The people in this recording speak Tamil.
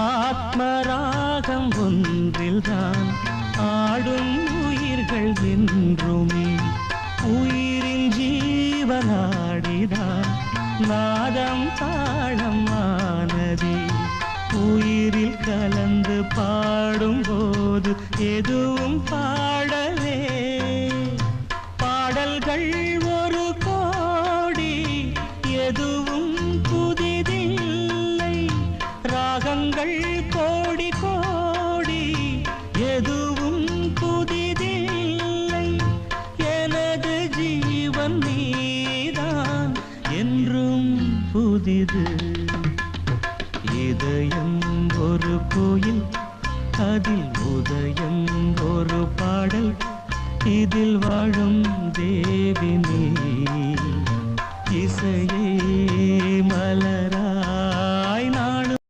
ஆத்மராகம் ஒன்றில்தான் ஆடும் உயிர்கள் என்றுமே உயிரின் ஜீவனாடிதான் நாதம் தாளம் ஆனதே உயிரில் கலந்து பாடும்போது எதுவும் பாடலே பாடல்கள் ஒரு கோடி எதுவும் புதிதில்லை ராகங்கள் கோடி கோடி எதுவும் புதிதில்லை எனது ஜீவன் நீதான் என்றும் புதிது இதயம் ஒரு கோயில் அதில் உதயம் ஒரு பாடல் இதில் வாழும் தேவி நீ இசையே மலர